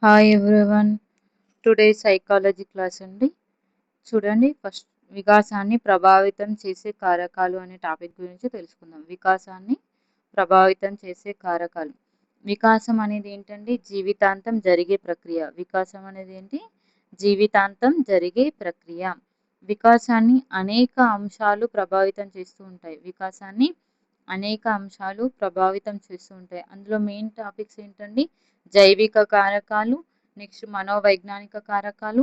Hi everyone. Today psychology class అండి. చూడండి, first వికాసాన్ని ప్రభావితం చేసే కారకాలు అనే టాపిక్ గురించి తెలుసుకుందాం. వికాసాన్ని ప్రభావితం చేసే కారకాలు. వికాసం అనేది ఏంటండి? జీవితాంతం జరిగే ప్రక్రియ. వికాసం అనేది ఏంటి? జీవితాంతం జరిగే ప్రక్రియ. వికాసాన్ని అనేక అంశాలు ప్రభావితం చేస్తూ ఉంటాయి. వికాసాన్ని అనేక అంశాలు ప్రభావితం చేస్తూ ఉంటాయి. అందులో మెయిన్ టాపిక్స్ ఏంటండి? జైవిక కారకాలు, నెక్స్ట్ మనోవైజ్ఞానిక కారకాలు,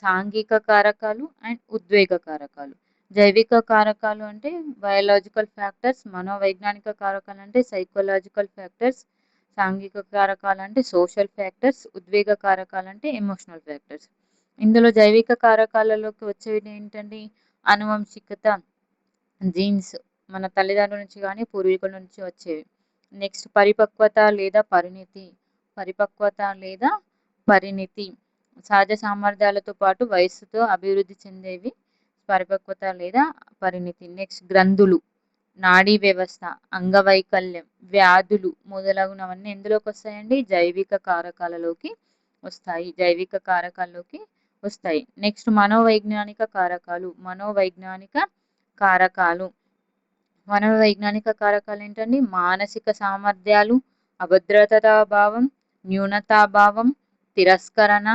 సాంఘిక కారకాలు అండ్ ఉద్వేగ కారకాలు. జైవిక కారకాలు అంటే బయోలాజికల్ ఫ్యాక్టర్స్, మనోవైజ్ఞానిక కారకాలు అంటే సైకలాజికల్ ఫ్యాక్టర్స్, సాంఘిక కారకాలు అంటే సోషల్ ఫ్యాక్టర్స్, ఉద్వేగ కారకాలు అంటే ఎమోషనల్ ఫ్యాక్టర్స్. ఇందులో జైవిక కారకాలలోకి వచ్చేవి ఏంటండి? ఆనువంశికత, జీన్స్, మన తల్లిదండ్రుల నుంచి కానీ పూర్వీకుల నుంచి వచ్చేవి. నెక్స్ట్ పరిపక్వత లేదా పరిణితి. పరిపక్వత లేదా పరిణితి సహజ సామర్థ్యాలతో పాటు వయస్సుతో అభివృద్ధి చెందేవి పరిపక్వత లేదా పరిణితి. నెక్స్ట్ గ్రంథులు, నాడీ వ్యవస్థ, అంగవైకల్యం, వ్యాధులు మొదలగునవన్నీ ఎందులోకి వస్తాయండి? జైవిక కారకాలలోకి వస్తాయి. జైవిక కారకాల్లోకి వస్తాయి. నెక్స్ట్ మనోవైజ్ఞానిక కారకాలు. కారకాలు మనోవైజ్ఞానిక కారకాలు ఏంటండి? మానసిక సామర్థ్యాలు, అభద్రతా భావం, న్యూనతాభావం, తిరస్కరణ,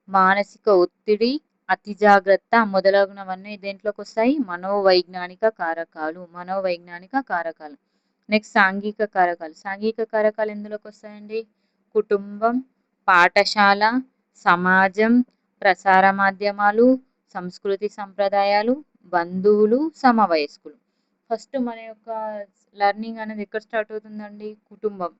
మానసిక ఒత్తిడి, అతి జాగ్రత్త మొదలగునవన్నీ దేంట్లోకి వస్తాయి? మనోవైజ్ఞానిక కారకాలు. మనోవైజ్ఞానిక కారకాలు. నెక్స్ట్ సాంఘిక కారకాలు. సాంఘిక కారకాలు ఎందులోకి వస్తాయండి? కుటుంబం, పాఠశాల, సమాజం, ప్రసార మాధ్యమాలు, సంస్కృతి సంప్రదాయాలు, బంధువులు, సమవయస్కులు. ఫస్ట్ మన యొక్క లెర్నింగ్ అనేది ఎక్కడ స్టార్ట్ అవుతుందండి? కుటుంబం.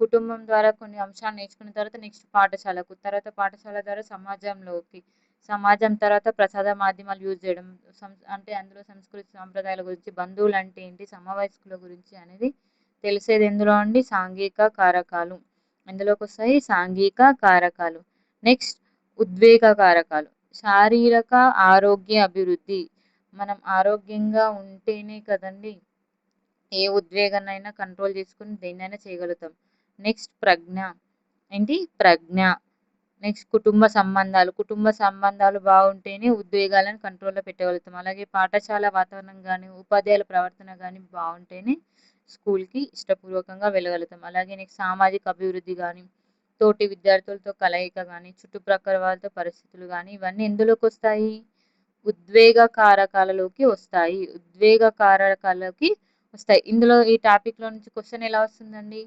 కుటుంబం ద్వారా కొన్ని అంశాలు నేర్చుకున్న తర్వాత నెక్స్ట్ పాఠశాలకు, తర్వాత పాఠశాల ద్వారా సమాజంలోకి, సమాజం తర్వాత ప్రసార మాధ్యమాలు యూజ్ చేయడం, అంటే అందులో సంస్కృతి సాంప్రదాయాల గురించి, బంధువులు అంటే ఏంటి, సమవయస్కుల గురించి అనేది తెలిసేది ఎందులో అండి? సాంఘిక కారకాలు. ఎందులోకి వస్తాయి? సాంఘిక కారకాలు. నెక్స్ట్ ఉద్వేగ కారకాలు. శారీరక ఆరోగ్య అభివృద్ధి. మనం ఆరోగ్యంగా ఉంటేనే కదండి ఏ ఉద్వేగాన్నైనా కంట్రోల్ చేసుకుని దేన్నైనా చేయగలుగుతాం. నెక్స్ట్ ప్రజ్ఞ. ఏంటి? ప్రజ్ఞ. నెక్స్ట్ కుటుంబ సంబంధాలు. కుటుంబ సంబంధాలు బాగుంటేనే ఉద్వేగాలను కంట్రోల్లో పెట్టగలుగుతాం. అలాగే పాఠశాల వాతావరణం కానీ, ఉపాధ్యాయుల ప్రవర్తన కానీ బాగుంటేనే స్కూల్కి ఇష్టపూర్వకంగా వెళ్ళగలుగుతాం. అలాగే నెక్స్ట్ సామాజిక అభివృద్ధి కానీ, తోటి విద్యార్థులతో కలయిక కానీ, చుట్టుప్రక్కల వాళ్ళతో పరిస్థితులు కానీ, ఇవన్నీ ఎందులోకి వస్తాయి? ఉద్వేగ కారకాలలోకి వస్తాయి. ఉద్వేగ కారకాలలోకి వస్తాయి. ఇందులో ఈ టాపిక్లో నుంచి క్వశ్చన్ ఎలా వస్తుందండి?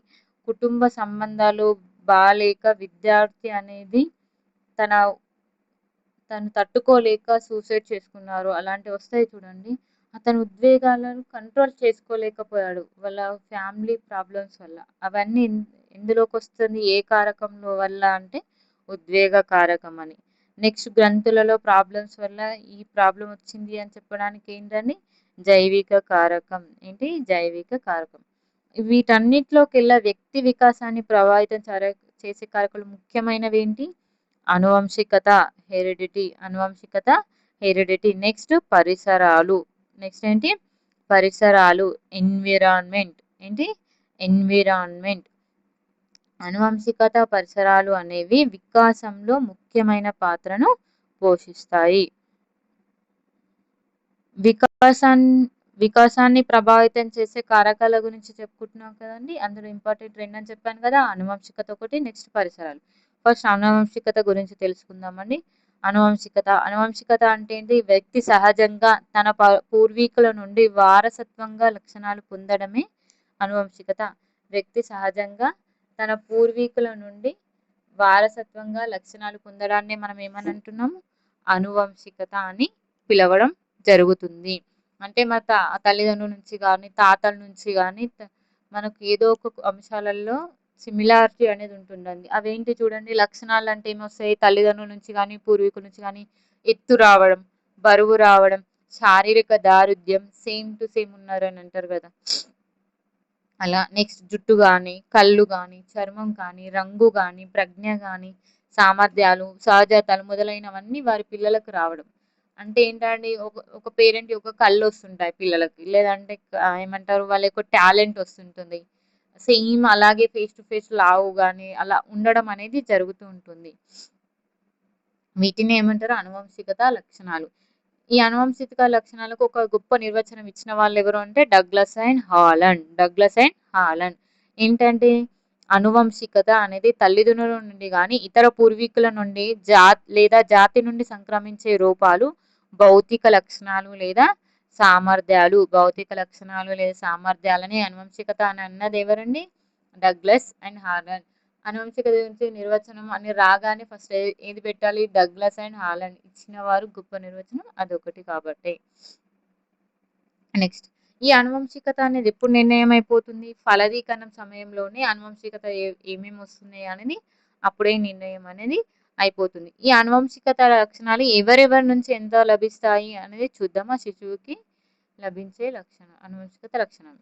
కుటుంబ సంబంధాలు బాలేక విద్యార్థి అనేది తన తను తట్టుకోలేక సూసైడ్ చేసుకున్నారు. అలాంటివి వస్తాయి చూడండి. అతను ఉద్వేగాలను కంట్రోల్ చేసుకోలేకపోయాడు వాళ్ళ ఫ్యామిలీ ప్రాబ్లమ్స్ వల్ల. అవన్నీ ఎందులోకి వస్తుంది? ఏ కారకంలో వల్ల అంటే ఉద్వేగ కారకం అని. నెక్స్ట్ గ్రంథులలో ప్రాబ్లమ్స్ వల్ల ఈ ప్రాబ్లం వచ్చింది అని చెప్పడానికి ఏంటండి? జైవిక కారకం. ఏంటి? జైవిక కారకం. వీటన్నిటిలోకెల్లా వ్యక్తి వికాసాన్ని ప్రభావితం చేసే కారకాలు ముఖ్యమైనవి ఏంటి? అనువంశికత, హెరిడిటీ. అనువంశికత, హెరిడిటీ. నెక్స్ట్ పరిసరాలు. నెక్స్ట్ ఏంటి? పరిసరాలు, ఎన్విరాన్మెంట్. ఏంటి? ఎన్విరాన్మెంట్. అనువంశికత, పరిసరాలు అనేవి వికాసంలో ముఖ్యమైన పాత్రను పోషిస్తాయి. వికాసాన్ని ప్రభావితం చేసే కారకాల గురించి చెప్పుకుంటున్నాం కదండి. అందులో ఇంపార్టెంట్ రెండు అని చెప్పాను కదా, అనువంశికత ఒకటి, నెక్స్ట్ పరిసరాలు. ఫస్ట్ అనువంశికత గురించి తెలుసుకుందామండి. అనువంశికత అంటే ఏంటి? వ్యక్తి సహజంగా తన పూర్వీకుల నుండి వారసత్వంగా లక్షణాలు పొందడమే అనువంశికత. వ్యక్తి సహజంగా తన పూర్వీకుల నుండి వారసత్వంగా లక్షణాలు పొందడాన్ని మనం ఏమని అంటున్నాము? అనువంశికత అని పిలవడం జరుగుతుంది. అంటే మన తల్లిదండ్రుల నుంచి కానీ, తాతల నుంచి కానీ మనకు ఏదో ఒక అంశాలలో సిమిలారిటీ అనేది ఉంటుందండి. అవేంటి చూడండి? లక్షణాలు అంటే ఏమొస్తాయి? తల్లిదండ్రుల నుంచి కానీ, పూర్వీకుల నుంచి కానీ ఎత్తు రావడం, బరువు రావడం, శారీరక దారుఢ్యం, సేమ్ టు సేమ్ ఉన్నారని అంటారు కదా అలా. నెక్స్ట్ జుట్టు కానీ, కళ్ళు కానీ, చర్మం కానీ, రంగు కానీ, ప్రజ్ఞ కానీ, సామర్థ్యాలు, సహజతలు మొదలైనవన్నీ వారి పిల్లలకు రావడం. అంటే ఏంటండి? ఒక పేరెంట్ ఒక కళ్ళు వస్తుంటాయి పిల్లలకి, లేదంటే ఏమంటారు వాళ్ళ యొక్క టాలెంట్ వస్తుంటుంది. సేమ్ అలాగే ఫేస్ టు ఫేస్ లావు గాని అలా ఉండడం అనేది జరుగుతూ ఉంటుంది. వీటిని ఏమంటారు? అనువంశికత లక్షణాలు. ఈ అనువంశిక లక్షణాలకు ఒక గొప్ప నిర్వచనం ఇచ్చిన వాళ్ళెవరు అంటే Douglas and Holland. Douglas and Holland. ఏంటంటే అనువంశికత అనేది తల్లిదండ్రుల నుండి గాని, ఇతర పూర్వీకుల నుండి లేదా జాతి నుండి సంక్రమించే రూపాలు, భౌతిక లక్షణాలు లేదా సామర్థ్యాలు. భౌతిక లక్షణాలు లేదా సామర్థ్యాలని అనువంశికత అని అన్నది ఎవరండి? Douglas and Holland. అనువంశికత గురించి నిర్వచనం అని రాగానే ఫస్ట్ ఏది పెట్టాలి? డగ్లస్ అండ్ హాలండ్ ఇచ్చిన వారు గొప్ప నిర్వచనం అదొకటి కాబట్టి. నెక్స్ట్ ఈ అనువంశికత అనేది ఎప్పుడు నిర్ణయం అయిపోతుంది? ఫలదీకరణం సమయంలోనే అనువంశికత ఏమేమి వస్తున్నాయి అనేది అప్పుడే నిర్ణయం అనేది అయిపోతుంది. ఈ అనువంశికత లక్షణాలు ఎవరెవరి నుంచి ఎంత లభిస్తాయి అనేది చూద్దాం. ఆ శిశువుకి లభించే లక్షణం అనువంశికత లక్షణాలు.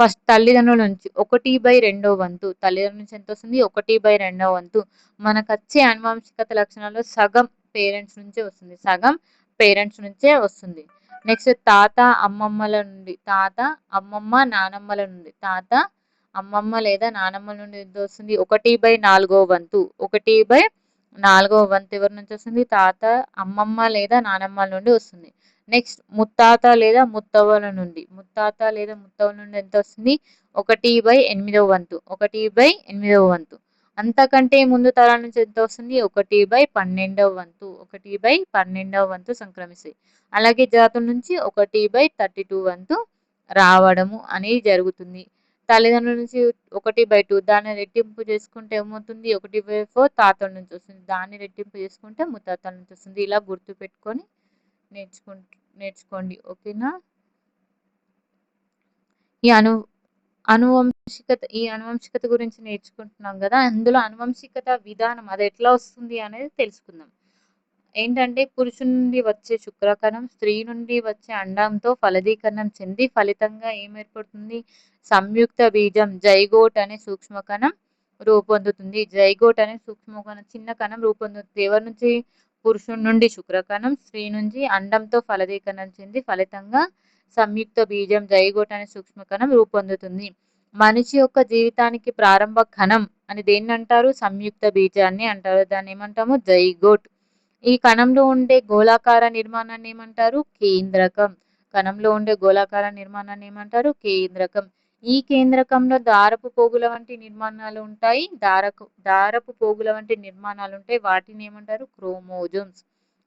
ఫస్ట్ తల్లిదండ్రుల నుంచి 1/2 వంతు. తల్లిదండ్రుల నుంచి ఎంత వస్తుంది? 1/2 వంతు. మనకు వచ్చే అనువంశికత లక్షణాలు సగం పేరెంట్స్ నుంచే వస్తుంది. సగం పేరెంట్స్ నుంచే వస్తుంది. నెక్స్ట్ తాత అమ్మమ్మల నుండి. తాత అమ్మమ్మ నానమ్మల నుండి. తాత అమ్మమ్మ లేదా నానమ్మల నుండి ఎంత వస్తుంది? 1/4 వంతు. 1/4 వంతు ఎవరి నుంచి వస్తుంది? తాత అమ్మమ్మ లేదా నానమ్మల నుండి వస్తుంది. నెక్స్ట్ ముత్తాత లేదా ముత్తవ్వల నుండి. ముత్తాత లేదా ముత్తవ్వల నుండి ఎంత వస్తుంది? 1/8 వంతు. 1/8 వంతు. అంతకంటే ముందు తరాల నుంచి ఎంత వస్తుంది? 1/12 వంతు. 1/12 వంతు సంక్రమిస్తాయి. అలాగే జాతుల నుంచి 1/32 వంతు రావడము అనేది జరుగుతుంది. తల్లిదండ్రుల నుంచి 1/2 దాన్ని రెట్టింపు చేసుకుంటే ఏమవుతుంది? 1/4 తాతల నుంచి వస్తుంది. దాన్ని రెట్టింపు చేసుకుంటే ముత్తాతల నుంచి వస్తుంది. ఇలా గుర్తు పెట్టుకొని నేర్చుకోండి. ఓకేనా? ఈ అనువంశికత గురించి నేర్చుకుంటున్నాం కదా. అందులో అనువంశికత విధానం అది ఎట్లా వస్తుంది అనేది తెలుసుకుందాం. ఏంటంటే పురుషుని నుండి వచ్చే శుక్రకణం స్త్రీ నుండి వచ్చే అండంతో ఫలదీకరణం చెంది ఫలితంగా ఏం ఏర్పడుతుంది? సంయుక్త బీజం జైగోట్ అనే సూక్ష్మకణం రూపొందుతుంది. జైగోట్ అనే సూక్ష్మకణం చిన్న కణం రూపొందుతుంది. ఎవరి నుంచి? పురుషుని నుండి శుక్రకణం, స్త్రీ నుంచి అండంతో ఫలదీకరణం చెంది ఫలితంగా సంయుక్త బీజం జైగోట్ అనే సూక్ష్మకణం రూపొందుతుంది. మనిషి యొక్క జీవితానికి ప్రారంభ కణం అని దేన్ని అంటారు? సంయుక్త బీజాన్ని అంటారు. దాన్ని ఏమంటాము? జైగోట్. ఈ కణంలో ఉండే గోళాకార నిర్మాణాన్ని ఏమంటారు? కేంద్రకం. కణంలో ఉండే గోళాకార నిర్మాణాన్ని ఏమంటారు? కేంద్రకం. ఈ కేంద్రకంలో దారపు పోగుల వంటి నిర్మాణాలు ఉంటాయి. దారపు పోగుల వంటి నిర్మాణాలు ఉంటాయి. వాటిని ఏమంటారు? క్రోమోజోమ్స్.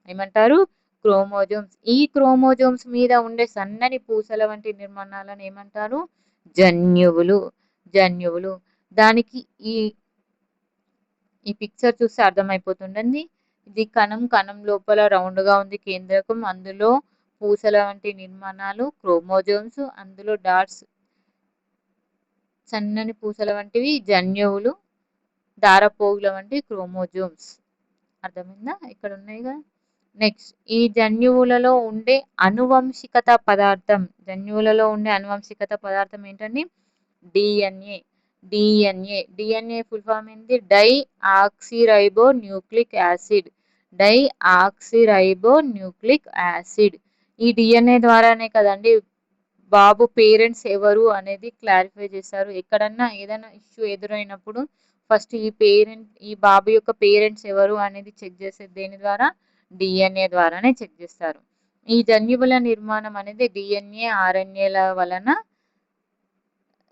ఏమంటారు? క్రోమోజోమ్స్. ఈ క్రోమోజోమ్స్ మీద ఉండే సన్నని పూసల వంటి నిర్మాణాలను ఏమంటారు? జన్యువులు. జన్యువులు. దానికి ఈ పిక్చర్ చూస్తే అర్థమైపోతుందండి. ఇది కణం లోపల రౌండ్ గా ఉంది కేంద్రకం. అందులో పూసల వంటి నిర్మాణాలు క్రోమోజోమ్స్. అందులో డాట్స్ సన్నని పూసల వంటివి జన్యువులు. దారపోగుల వంటి క్రోమోజోమ్స్. అర్థమైందా? ఇక్కడ ఉన్నాయి కదా. నెక్స్ట్ ఈ జన్యువులలో ఉండే అనువంశికత పదార్థం. జన్యువులలో ఉండే అనువంశికత పదార్థం ఏంటండి? DNA. DNA. DNA full form ఏంటి? Deoxyribonucleic acid. Deoxyribonucleic acid. ఈ డిఎన్ఏ ద్వారానే కదండి బాబు పేరెంట్స్ ఎవరు అనేది క్లారిఫై చేస్తారు. ఎక్కడన్నా ఏదైనా ఇష్యూ ఎదురైనప్పుడు ఫస్ట్ ఈ బాబు యొక్క పేరెంట్స్ ఎవరు అనేది చెక్ చేసేది దేని ద్వారా? డిఎన్ఏ ద్వారానే చెక్ చేస్తారు. ఈ జన్యువుల నిర్మాణం అనేది డిఎన్ఏ ఆర్ఎన్ఏల వలన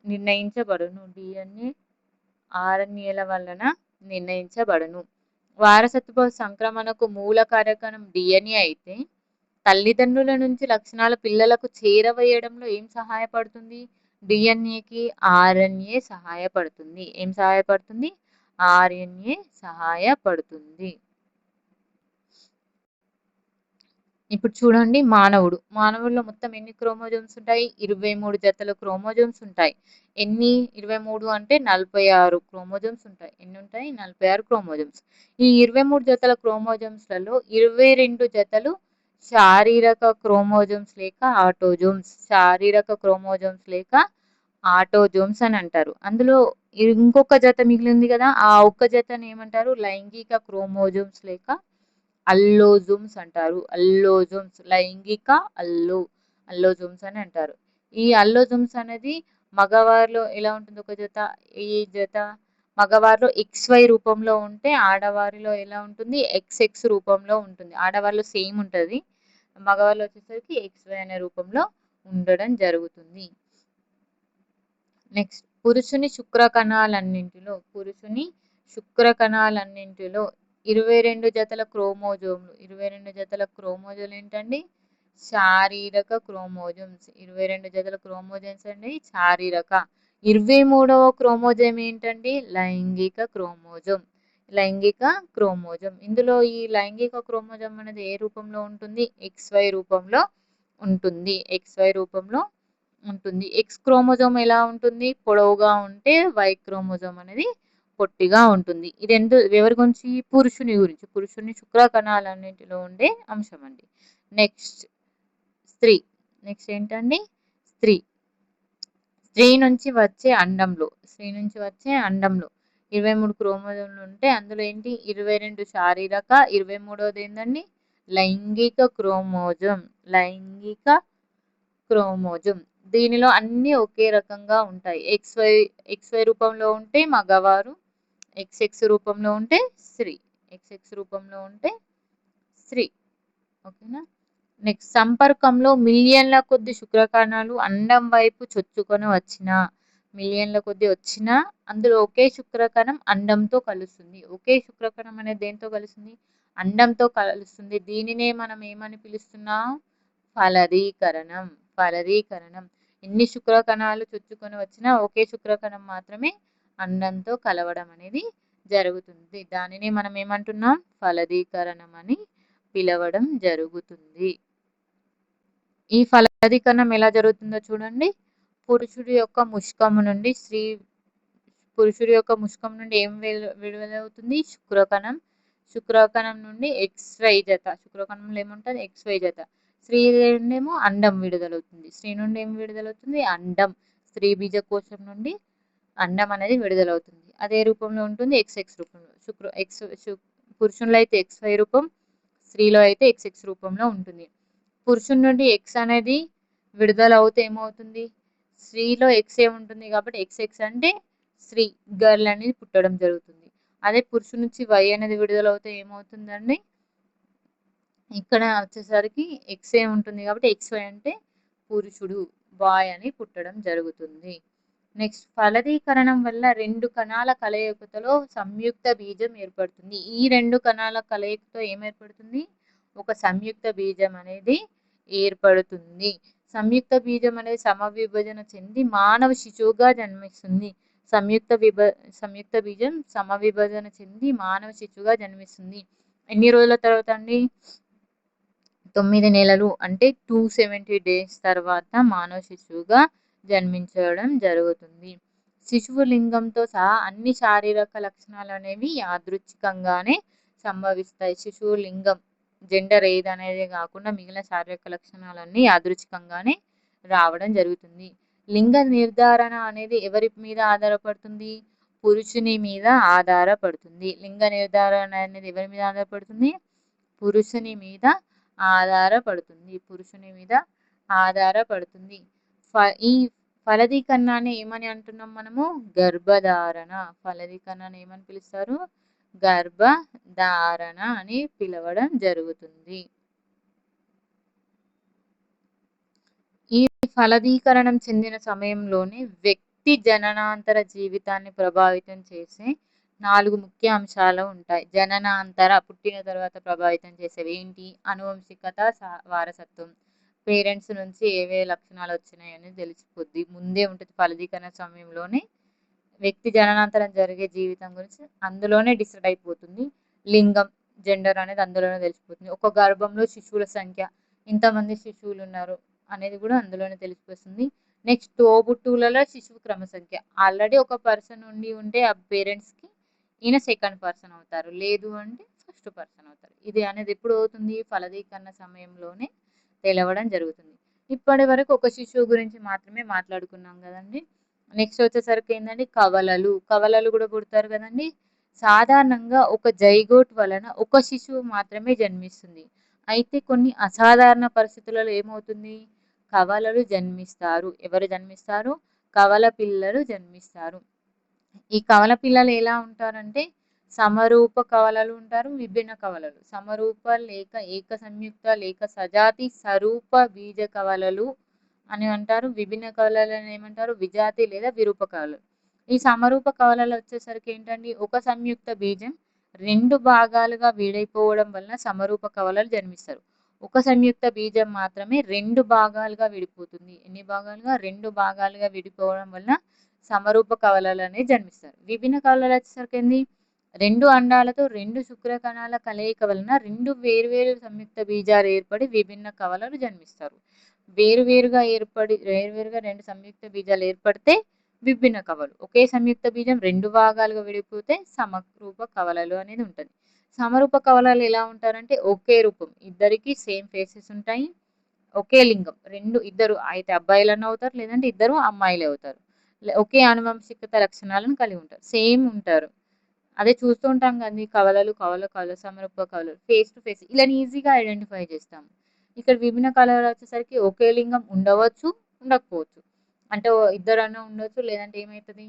నిర్ణయించబడును. డిఎన్ఏ ఆర్ఎన్ఏల వలన నిర్ణయించబడును. వారసత్వ సంక్రమణకు మూల కారకం డిఎన్ఏ అయితే తల్లిదండ్రుల నుంచి లక్షణాల పిల్లలకు చేరవేయడంలో ఏం సహాయపడుతుంది? డిఎన్ఏకి ఆర్ఎన్ఏ సహాయపడుతుంది. ఏం సహాయపడుతుంది? ఆర్ఎన్ఏ సహాయపడుతుంది. ఇప్పుడు చూడండి మానవుడిలో మొత్తం ఎన్ని క్రోమోజోమ్స్ ఉంటాయి? 23 జతల క్రోమోజోమ్స్ ఉంటాయి. ఎన్ని? 23 అంటే 46 క్రోమోజోమ్స్ ఉంటాయి. ఎన్ని ఉంటాయి? 46 క్రోమోజోమ్స్. ఈ 23 జతల క్రోమోజోమ్స్లలో 22 జతలు శారీరక క్రోమోజోమ్స్ లేక ఆటోజోమ్స్. శారీరక క్రోమోజోమ్స్ లేక ఆటోజోమ్స్ అని అంటారు. అందులో ఇంకొక జత మిగిలింది కదా, ఆ ఒక్క జతని ఏమంటారు? లైంగిక క్రోమోజోమ్స్ లేక అల్లోజోమ్స్ అంటారు. అల్లోజోమ్స్. లైంగిక అల్లోజోమ్స్ అని అంటారు. ఈ అల్లోజోమ్స్ అనేది మగవారిలో ఎలా ఉంటుంది ఒక జత, ఈ జత మగవారిలో XY రూపంలో ఉంటే ఆడవారిలో ఎలా ఉంటుంది XX రూపంలో ఉంటుంది. ఆడవారిలో సేమ్ ఉంటుంది, మగవారిలో వచ్చేసరికి XY అనే రూపంలో ఉండడం జరుగుతుంది. నెక్స్ట్ పురుషుని శుక్రకణాలన్నింటిలో 22 జతల క్రోమోజోమ్లు 22 జతల క్రోమోజోమ్లు ఏంటండి శారీరక క్రోమోజోమ్స్. 22 జతల క్రోమోజోమ్స్ అండి శారీరక. 23వ క్రోమోజోమ్ ఏంటండి లైంగిక క్రోమోజోమ్. లైంగిక క్రోమోజోమ్. ఇందులో ఈ లైంగిక క్రోమోజోమ్ అనేది ఏ రూపంలో ఉంటుంది XY రూపంలో ఉంటుంది. XY రూపంలో ఉంటుంది. ఎక్స్ క్రోమోజోమ్ ఎలా ఉంటుంది పొడవుగా ఉంటే Y క్రోమోజోమ్ అనేది పొట్టిగా ఉంటుంది. ఇది ఎవరి గురించి పురుషుని గురించి. పురుషుని శుక్రకణాలన్నింటిలో ఉండే అంశం అండి. నెక్స్ట్ స్త్రీ. నెక్స్ట్ ఏంటండి స్త్రీ. స్త్రీ నుంచి వచ్చే అండంలో 23 క్రోమోజోమ్లు ఉంటే అందులో ఏంటి 22 శారీరక, 23వది ఏంటండి లైంగిక క్రోమోజోమ్. లైంగిక క్రోమోజోమ్. దీనిలో అన్ని ఒకే రకంగా ఉంటాయి. XY రూపంలో ఉంటే మగవారు, XX రూపంలో ఉంటే స్త్రీ. XX రూపంలో ఉంటే స్త్రీ. ఓకేనా. నెక్స్ట్ సంపర్కంలో మిలియన్ల కొద్ది శుక్రకణాలు అండం వైపు చొచ్చుకొని మిలియన్ల కొద్ది వచ్చినా అందులో ఒకే శుక్రకణం అండంతో కలుస్తుంది. ఒకే శుక్రకణం అనేది దేంతో కలుస్తుంది అండంతో కలుస్తుంది. దీనినే మనం ఏమని పిలుస్తున్నాం ఫలదీకరణం. ఫలదీకరణం. ఎన్ని శుక్రకణాలు చొచ్చుకొని వచ్చినా ఒకే శుక్రకణం మాత్రమే అండంతో కలవడం అనేది జరుగుతుంది. దానిని మనం ఏమంటున్నాం ఫలదీకరణం అని పిలవడం జరుగుతుంది. ఈ ఫలదీకరణం ఎలా జరుగుతుందో చూడండి. పురుషుడి యొక్క ముష్కం నుండి ఏం విడుదలవుతుంది శుక్రకణం. శుక్రకణం నుండి XY జత. శుక్రకణంలో ఏముంటుంది XY జత. స్త్రీ నుండి ఏమో అండం విడుదలవుతుంది. స్త్రీ నుండి ఏం విడుదలవుతుంది అండం. స్త్రీ బీజకోశం నుండి అండం అనేది విడుదలవుతుంది. అదే రూపంలో ఉంటుంది XX రూపంలో. పురుషుల్లో అయితే XY రూపం, స్త్రీలో అయితే XX రూపంలో ఉంటుంది. పురుషుని నుండి X అనేది విడుదల అవుతే ఏమవుతుంది స్త్రీలో X ఉంటుంది కాబట్టి XX అంటే స్త్రీ గర్ల్ అనేది పుట్టడం జరుగుతుంది. అదే పురుషుని నుంచి Y అనేది విడుదల అవుతే ఏమవుతుందండి ఇక్కడ వచ్చేసరికి X ఉంటుంది కాబట్టి XY అంటే పురుషుడు బాయ్ అని పుట్టడం జరుగుతుంది. నెక్స్ట్ ఫలదీకరణం వల్ల 2 కణాల కలయికతో సంయుక్త బీజం ఏర్పడుతుంది. ఈ 2 కణాల కలయికతో ఏం ఏర్పడుతుంది ఒక సంయుక్త బీజం అనేది ఏర్పడుతుంది. సంయుక్త బీజం అనేది సమవిభజన చెంది మానవ శిశువుగా జన్మిస్తుంది. సంయుక్త బీజం సమవిభజన చెంది మానవ శిశువుగా జన్మిస్తుంది. ఎన్ని రోజుల తర్వాత అండి 9 నెలలు అంటే 270 days తర్వాత మానవ శిశువుగా జన్మించడం జరుగుతుంది. శిశువు లింగంతో సహా అన్ని శారీరక లక్షణాలు అనేవి యాదృచ్ఛికంగానే సంభవిస్తాయి. శిశువు లింగం జెండర్ ఏది అనేది కాకుండా మిగిలిన శారీరక లక్షణాలన్నీ యాదృచ్ఛికంగానే రావడం జరుగుతుంది. లింగ నిర్ధారణ అనేది ఎవరి మీద ఆధారపడుతుంది పురుషుని మీద ఆధారపడుతుంది. లింగ నిర్ధారణ అనేది ఎవరి మీద ఆధారపడుతుంది పురుషుని మీద ఆధారపడుతుంది. పురుషుని మీద ఆధారపడుతుంది. ఈ ఫలదీకరణాన్ని ఏమని అంటున్నాం మనము గర్భధారణ. ఫలదీకరణాన్ని ఏమని పిలుస్తారు గర్భధారణ అని పిలవడం జరుగుతుంది. ఈ ఫలదీకరణం చెందిన సమయంలోనే వ్యక్తి జననాంతర జీవితాన్ని ప్రభావితం చేసే 4 ముఖ్య అంశాలు ఉంటాయి. జననాంతర పుట్టిన తర్వాత ప్రభావితం చేసేవి ఏంటి అనువంశికత, వారసత్వం. పేరెంట్స్ నుంచి ఏవే లక్షణాలు వచ్చినాయని తెలిసిపోద్ది ముందే ఉంటుంది. ఫలదీకరణ సమయంలోనే వ్యక్తి జననాంతరం జరిగే జీవితం గురించి అందులోనే డిసైడ్ అయిపోతుంది. లింగం జెండర్ అనేది అందులోనే తెలిసిపోతుంది. ఒక గర్భంలో శిశువుల సంఖ్య ఇంతమంది శిశువులు ఉన్నారు అనేది కూడా అందులోనే తెలిసిపోతుంది. నెక్స్ట్ తోబుట్టువులలో శిశువు క్రమ సంఖ్య. ఆల్రెడీ ఒక పర్సన్ ఉంటే ఆ పేరెంట్స్కి ఈయన సెకండ్ పర్సన్ అవుతారు, లేదు అంటే ఫస్ట్ పర్సన్ అవుతారు. ఇది అనేది ఎప్పుడు అవుతుంది ఫలదీకరణ సమయంలోనే తెలవడం జరుగుతుంది. ఇప్పటి వరకు ఒక శిశువు గురించి మాత్రమే మాట్లాడుకున్నాం కదండి. నెక్స్ట్ వచ్చేసరికి ఏంటంటే కవలలు కూడా పుడతారు కదండి. సాధారణంగా ఒక జైగోట్ వలన ఒక శిశువు మాత్రమే జన్మిస్తుంది. అయితే కొన్ని అసాధారణ పరిస్థితులలో ఏమవుతుంది కవలలు జన్మిస్తారు. ఎవరు జన్మిస్తారు కవల పిల్లలు జన్మిస్తారు. ఈ కవల పిల్లలు ఎలా ఉంటారంటే సమరూప కవలలు ఉంటారు, విభిన్న కవలలు. సమరూప లేక ఏక సంయుక్త లేక సజాతి సరూప బీజ కవలలు అని అంటారు. విభిన్న కవలలను ఏమంటారు? విజాతి లేదా విరూప కవలలు. ఈ సమరూప కవలలు వచ్చేసరికి ఏంటండి, ఒక సంయుక్త బీజం 2 భాగాలుగా విడైపోవడం వలన సమరూప కవలలు జన్మిస్తారు. ఒక సంయుక్త బీజం మాత్రమే 2 భాగాలుగా విడిపోతుంది. ఎన్ని భాగాలుగా? 2 భాగాలుగా విడిపోవడం వలన సమరూప కవలలు అనేవి జన్మిస్తారు. విభిన్న కవలలు వచ్చేసరికి ఏంది, 2 అండాలతో 2 శుక్ర కణాల కలయిక వలన 2 వేర్వేరు సంయుక్త బీజాలు ఏర్పడి విభిన్న కవలలు జన్మిస్తారు. వేరువేరుగా 2 సంయుక్త బీజాలు ఏర్పడితే విభిన్న కవలు. ఒకే సంయుక్త బీజం 2 భాగాలుగా విడిపోతే సమరూప కవలలు అనేది ఉంటుంది. సమరూప కవలలు ఎలా ఉంటారంటే ఒకే రూపం, ఇద్దరికి సేమ్ ఫేసెస్ ఉంటాయి, ఒకే లింగం, ఇద్దరు అయితే అబ్బాయిలన్నా అవుతారు, లేదంటే ఇద్దరు అమ్మాయిలే అవుతారు. ఒకే ఆనువంశికత లక్షణాలను కలిగి ఉంటారు, సేమ్ ఉంటారు. అదే చూస్తూ ఉంటాం కదా కవల సమరూప కవలలు ఫేస్ టు ఫేస్ ఇలా ఈజీగా ఐడెంటిఫై చేస్తాము. ఇక్కడ విభిన్న కళలు వచ్చేసరికి ఒకే లింగం ఉండవచ్చు, ఉండకపోవచ్చు. అంటే ఇద్దరన్నా ఉండొచ్చు, లేదంటే ఏమవుతుంది,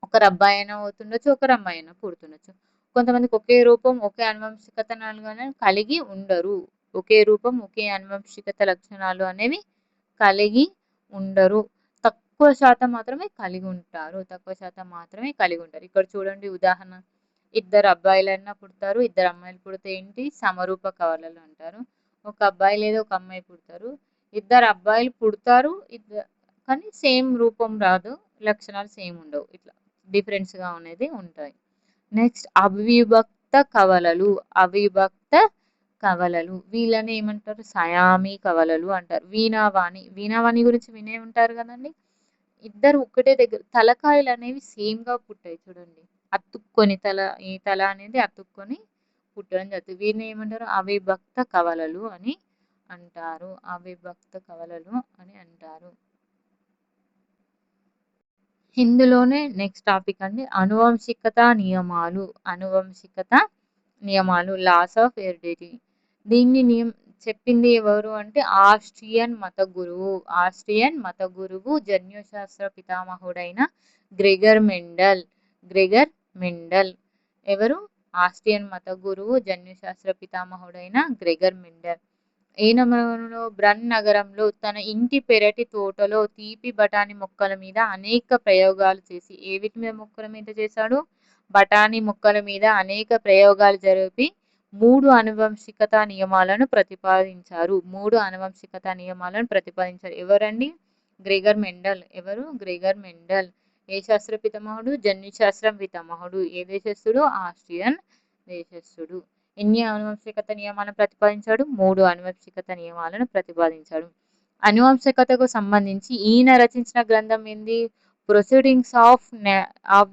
ఒకరు అబ్బాయి అయినా అవుతుండొచ్చు, ఒకరు అమ్మాయి అయినా పుడుతుండొచ్చు. కొంతమందికి ఒకే రూపం ఒకే అనువంశికతను కలిగి ఉండరు. ఒకే రూపం ఒకే అనువంశికత లక్షణాలు అనేవి కలిగి ఉండరు. తక్కువ శాతం మాత్రమే కలిగి ఉంటారు. ఇక్కడ చూడండి ఉదాహరణ, ఇద్దరు అబ్బాయిలైనా పుడతారు, ఇద్దరు అమ్మాయిలు పుడితే ఏంటి, సమరూప కవలలు అంటారు. ఒక అబ్బాయి లేదా ఒక అమ్మాయి పుడతారు, ఇద్దరు అబ్బాయిలు పుడతారు, కానీ సేమ్ రూపం రాదు, లక్షణాలు సేమ్ ఉండవు, ఇట్లా డిఫరెన్స్గా అనేది ఉంటాయి. నెక్స్ట్ అవిభక్త కవలలు. వీళ్ళని ఏమంటారు? సయామి కవలలు అంటారు. వీణావాణి గురించి వినే ఉంటారు కదండి. ఇద్దరు ఒక్కటే దగ్గర తలకాయలు అనేవి సేమ్ గా పుట్టాయి చూడండి, అతుక్కొని ఈ తల అనేది అతుక్కొని పుట్టడం జరుగుతుంది. వీరిని ఏమంటారు? అవిభక్త కవలలు అని అంటారు. ఇందులోనే నెక్స్ట్ టాపిక్ అండి అనువంశికత నియమాలు, లాస్ ఆఫ్ హెరిడిటీ. దీన్ని చెప్పింది ఎవరు అంటే ఆస్ట్రియన్ మత గురువు జన్యుశాస్త్ర పితామహుడైన గ్రెగర్ మెండల్. ఎవరు? ఆస్ట్రియన్ మత గురువు జన్యుశాస్త్ర పితామహుడైన గ్రెగర్ మెండల్. బ్రన్ నగరంలో తన ఇంటి పెరటి తోటలో తీపి బఠానీ మొక్కల మీద అనేక ప్రయోగాలు చేసి, వీటి మీద మొక్కల మీద చేశాడు? బఠానీ మొక్కల మీద అనేక ప్రయోగాలు జరిపి 3 అనువంశికత నియమాలను ప్రతిపాదించారు. ఎవరండి? Gregor Mendel. ఏ శాస్త్ర పితామహుడు? జన్యుశాస్త్రం పితామహుడు. ఏ దేశస్థుడు? ఆస్ట్రియన్ దేశస్థుడు. ఎన్ని అనువంశికత నియమాలను ప్రతిపాదించాడు? 3 అనువంశికత నియమాలను ప్రతిపాదించాడు. అనువంశికతకు సంబంధించి ఈయన రచించిన గ్రంథం ఏంది? Proceedings of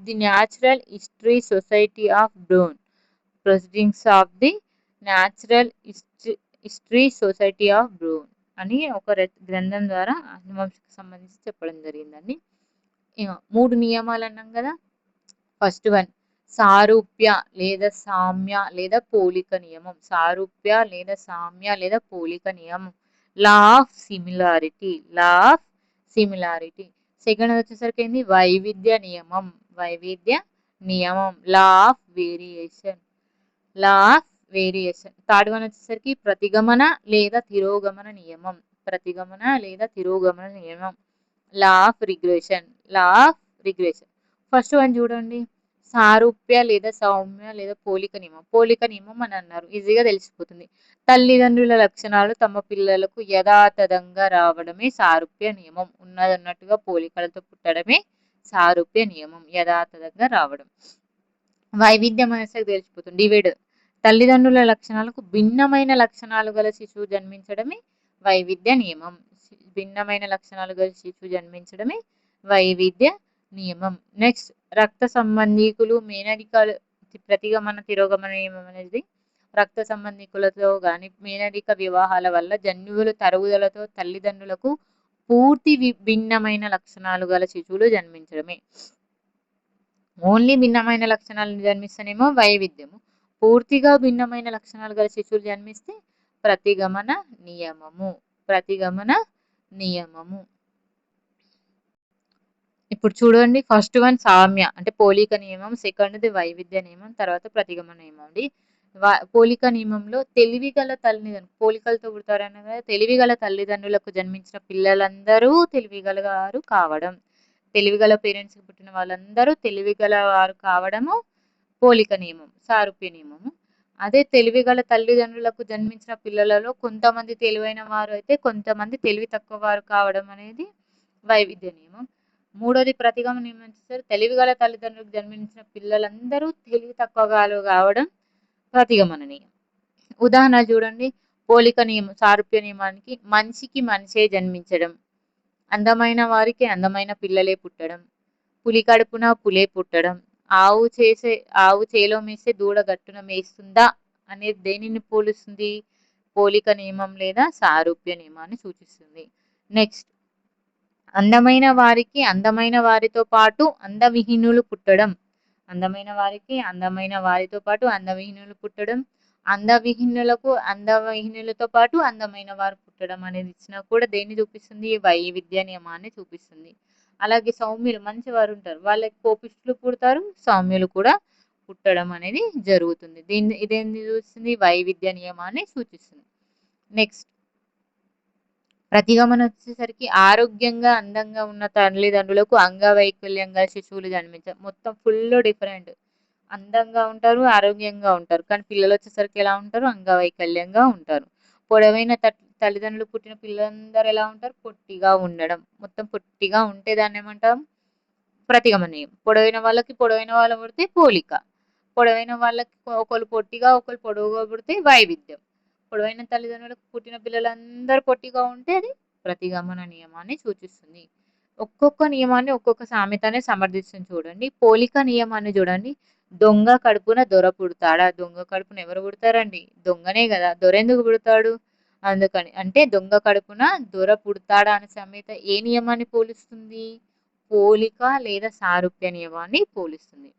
the natural history society of Bruyn. అని ఒక గ్రంథం ద్వారా అనువంశకు సంబంధించి చెప్పడం జరిగిందండి. 3 నియమాలు అన్నాం కదా. ఫస్ట్ వన్ సారూప్య లేదా సామ్య లేదా పోలిక నియమం. Law of similarity. సెకండ్ వచ్చేసరికి ఏంది? వైవిధ్య నియమం. Law of variation. Third one వచ్చేసరికి ప్రతిగమన లేదా తిరోగమన నియమం. Law of regression. First one చూడండి, సారూప్య లేదా సౌమ్య లేదా పోలిక నియమం అని అన్నారు, ఈజీగా తెలిసిపోతుంది. తల్లిదండ్రుల లక్షణాలు తమ పిల్లలకు యథాతథంగా రావడమే సారూప్య నియమం. ఉన్నదన్నట్టుగా పోలికలతో పుట్టడమే సారూప్య నియమం, యథాతథంగా రావడం. వైవిధ్యం అనేసరికి తెలిసిపోతుంది, డివైడ్. తల్లిదండ్రుల లక్షణాలకు భిన్నమైన లక్షణాలు గల శిశువు జన్మించడమే వైవిధ్య నియమం. నెక్స్ట్ రక్త సంబంధీకులు మేనరికాలు. ప్రతిగమన తిరోగమన నియమం అనేది రక్త సంబంధికులతో గాని మేనరిక వివాహాల వల్ల జన్యువుల తరుగుదలతో తల్లిదండ్రులకు పూర్తి భిన్నమైన లక్షణాలు గల శిశువులు జన్మించడమే. ఓన్లీ భిన్నమైన లక్షణాలను జన్మిస్తేనేమో వైవిధ్యము, పూర్తిగా భిన్నమైన లక్షణాలు గల శిశువులు జన్మిస్తే ప్రతిగమన నియమము. ఇప్పుడు చూడండి ఫస్ట్ వన్ సామ్య అంటే పోలిక నియమం, సెకండ్‌ది వైవిధ్య నియమం, తర్వాత ప్రతిగమన నియమం అండి. పోలిక నియమంలో తెలివిగల పోలికలతో పుడతారన్నారు కదా! తెలివిగల తల్లిదండ్రులకు జన్మించిన పిల్లలందరూ తెలివిగల వారు కావడం. తెలివిగల పేరెంట్స్‌కి పుట్టిన వాళ్ళందరూ తెలివిగల వారు కావడము పోలిక నియమం, సారూప్య నియమము. అదే తెలివిగల తల్లిదండ్రులకు జన్మించిన పిల్లలలో కొంతమంది తెలివైన వారు అయితే, కొంతమంది తెలివి తక్కువ వారు కావడం అనేది వైవిధ్య నియమం. మూడోది ప్రతిగమన నియమం వచ్చేసరికి తెలివిగల తల్లిదండ్రులకు జన్మించిన పిల్లలందరూ తెలివి తక్కువ వారు కావడం ప్రతిగమన నియమం. ఉదాహరణ చూడండి పోలిక నియమం, సారూప్య నియమానికి మనిషికి మనిషే జన్మించడం, అందమైన వారికి అందమైన పిల్లలే పుట్టడం, పులి కడుపున పులే పుట్టడం, ఆవు చేసే ఆవు చేలో మేస్తే దూడ గట్టున మేస్తుందా అనేది దేనిని పోలుస్తుంది? పోలిక నియమం లేదా సారూప్య నియమాన్ని సూచిస్తుంది. నెక్స్ట్ అందమైన వారికి అందమైన వారితో పాటు అందవిహీనులు పుట్టడం. అందమైన వారికి అందమైన వారితో పాటు అందవిహీనులు పుట్టడం. అందవిహీనులతో పాటు అందమైన వారు పుట్టడం అనేది ఇచ్చినా కూడా దేన్ని చూపిస్తుంది? వైవిధ్య నియమాన్ని చూపిస్తుంది. అలాగే సౌమ్యులు మంచివారు ఉంటారు. వాళ్ళకి కోపిష్ఠులు పుడతారు. సౌమ్యులు కూడా పుట్టడం అనేది జరుగుతుంది. ఇదేంది చూస్తుంది? వైవిధ్య నియమాన్ని సూచిస్తుంది. నెక్స్ట్ ప్రతిగమనం వచ్చేసరికి ఆరోగ్యంగా, అందంగా ఉన్న తల్లిదండ్రులకు అంగవైకల్యం గల శిశువులు జన్మించారు. మొత్తం ఫుల్ డిఫరెంట్. అందంగా ఉంటారు, ఆరోగ్యంగా ఉంటారు. కానీ పిల్లలొచ్చేసరికి ఎలా ఉంటారు? అంగవైకల్యంగా ఉంటారు. పొడవైన తల్లిదండ్రులు పుట్టిన పిల్లలందరూ ఎలా ఉంటారు? పొట్టిగా ఉండడం. మొత్తం పొట్టిగా ఉంటే దాన్నేమంటాం? ప్రతిగమనీయం. పొడవైన వాళ్ళకి పొడవైన వాళ్ళు పుడితే పోలిక. పొడవైన వాళ్ళకి ఒకళ్ళు పొట్టిగా, ఒకళ్ళు పొడవుగా పుడితే వైవిధ్యం. పొడవైన తల్లిదండ్రులకు పుట్టిన పిల్లలందరూ పొట్టిగా ఉంటే అది ప్రతిగమన నియమాన్ని సూచిస్తుంది. ఒక్కొక్క నియమాన్ని ఒక్కొక్క సామెతనే సమర్థిస్తుంది చూడండి. పోలిక నియమాన్ని చూడండి. దొంగ కడుపున దొర పుడతాడా? దొంగ కడుపున ఎవరు పుడతారండి? దొంగనే కదా! దొరెందుకు పుడతాడు? అందుకని. అంటే దొంగ కడుపున దొర పుడతాడా అనే సామెత ఏ నియమాన్ని పోలుస్తుంది? పోలిక లేదా సారూప్య నియమాన్ని పోలుస్తుంది.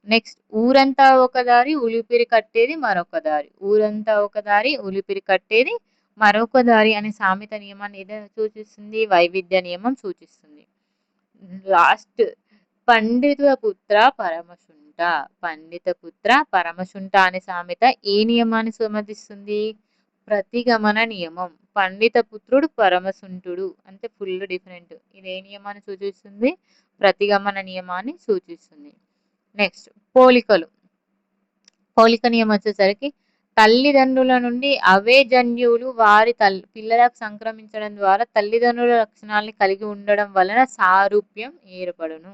నెక్స్ట్ ఊరంతా ఒక దారి ఉలిపిరి కట్టేది మరొక దారి. ఊరంతా ఒక దారి ఉలిపిరి కట్టేది మరొక దారి అనే సామెత నియమాన్ని ఏదైనా సూచిస్తుంది? వైవిధ్య నియమం సూచిస్తుంది. లాస్ట్ పండిత పుత్ర పరమశుంఠ. పండిత పుత్ర పరమశుంఠ అనే సామెత ఏ నియమాన్ని సమర్థిస్తుంది? ప్రతిగమన నియమం. పండిత పుత్రుడు పరమశుంఠుడు అంటే ఫుల్ డిఫరెంట్. ఇది ఏ నియమాన్ని సూచిస్తుంది? ప్రతిగమన నియమాన్ని సూచిస్తుంది. నెక్స్ట్ పోలికలు. పోలిక నియమం వచ్చేసరికి తల్లిదండ్రుల నుండి అవే జన్యువులు వారి పిల్లలకు సంక్రమించడం ద్వారా తల్లిదండ్రుల లక్షణాలను కలిగి ఉండడం వలన సారూప్యం ఏర్పడును.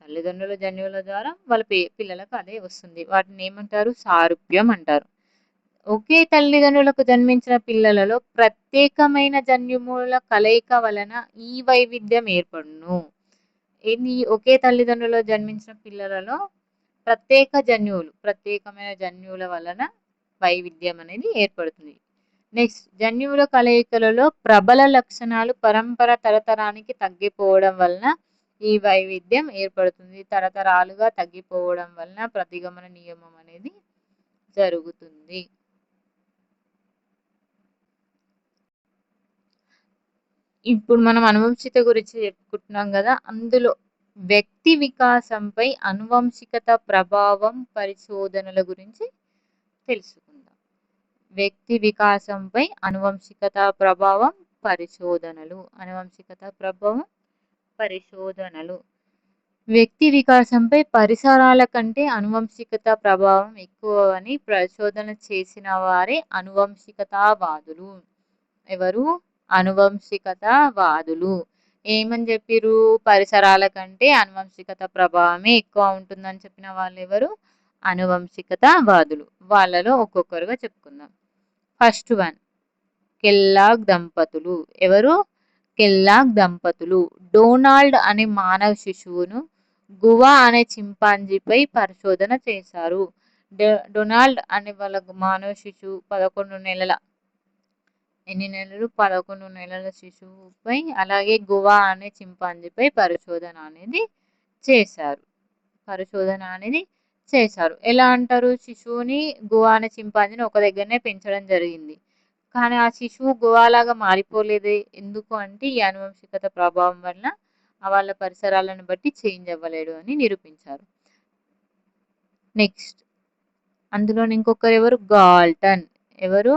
తల్లిదండ్రుల జన్యువుల ద్వారా వాళ్ళ పిల్లలకు అదే వస్తుంది. వాటిని ఏమంటారు? సారూప్యం అంటారు. ఒకే తల్లిదండ్రులకు జన్మించిన పిల్లలలో ప్రత్యేకమైన జన్యువుల కలయిక వలన ఈ వైవిధ్యం ఏర్పడును. ఏంది? ఒకే తల్లిదండ్రులలో జన్మించిన పిల్లలలో ప్రత్యేకమైన జన్యువుల వలన వైవిధ్యం అనేది ఏర్పడుతుంది. నెక్స్ట్ జన్యువుల కలయికలలో ప్రబల లక్షణాలు పరంపర తరతరానికి తగ్గిపోవడం వలన ఈ వైవిధ్యం ఏర్పడుతుంది. తరతరాలుగా తగ్గిపోవడం వలన ప్రతిగమన నియమం అనేది జరుగుతుంది. ఇప్పుడు మనం అనువంశిత గురించి చెప్పుకుంటున్నాం కదా! అందులో వ్యక్తి వికాసంపై అనువంశికత ప్రభావం పరిశోధనల గురించి తెలుసుకుందాం. వ్యక్తి వికాసంపై అనువంశికత ప్రభావం పరిశోధనలు. అనువంశికత ప్రభావం పరిశోధనలు. వ్యక్తి వికాసంపై పరిసరాల కంటే అనువంశికత ప్రభావం ఎక్కువ అని పరిశోధన చేసిన వారే అనువంశికతావాదులు. ఎవరు? అనువంశికతావాదులు. ఏమని చెప్పిర్రు? పరిసరాల కంటే అనువంశికత ప్రభావమే ఎక్కువ ఉంటుందని చెప్పిన వాళ్ళు ఎవరు? అనువంశికతావాదులు. వాళ్ళలో ఒక్కొక్కరుగా చెప్పుకుందాం. ఫస్ట్ వన్ కెల్లాగ్ దంపతులు. ఎవరు? కెల్లాగ్ దంపతులు. డొనాల్డ్ అనే మానవ శిశువును గువా అనే చింపాంజీపై పరిశోధన చేశారు. డొనాల్డ్ అనే వాళ్ళ మానవ శిశువు 11 నెలల ఎన్ని నెలలు? 11 నెలల శిశువుపై అలాగే గువా అనే చింపాంజీపై పరిశోధన అనేది చేశారు. ఎలా అంటారు? శిశువుని గువా అనే చింపాంజీని ఒక దగ్గరనే పెంచడం జరిగింది. కానీ ఆ శిశువు గువాలాగా మారిపోలేదే. ఎందుకు అంటే ఈ అనువంశికత ప్రభావం వలన వాళ్ళ పరిసరాలను బట్టి చేంజ్ అవ్వలేడు అని నిరూపించారు. నెక్స్ట్ అందులోని ఇంకొకరు ఎవరు? గాల్టన్. ఎవరు?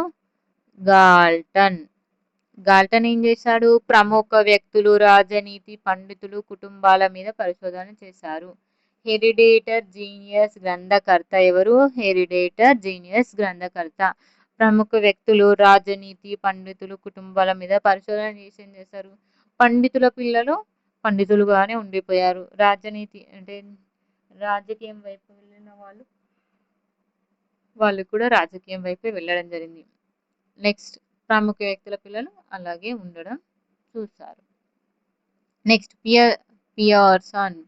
గాల్టన్. గాల్టన్ ఏం చేశాడు? ప్రముఖ వ్యక్తులు, రాజనీతి పండితులు, కుటుంబాల మీద పరిశోధన చేశారు. హెరిడేటర్ జీనియస్ గ్రంథకర్త ఎవరు? హెరిడేటర్ జీనియస్ గ్రంథకర్త. ప్రముఖ వ్యక్తులు, రాజనీతి పండితులు, కుటుంబాల మీద పరిశోధన చేసి ఏం చేశారు? పండితుల పిల్లలు పండితులుగానే ఉండిపోయారు. రాజనీతి అంటే రాజకీయం వైపు వెళ్ళిన వాళ్ళు కూడా రాజకీయం వైపే వెళ్ళడం జరిగింది. నెక్స్ట్ ప్రముఖ వ్యక్తుల పిల్లలు అలాగే ఉండడం చూశారు. Next Pearson.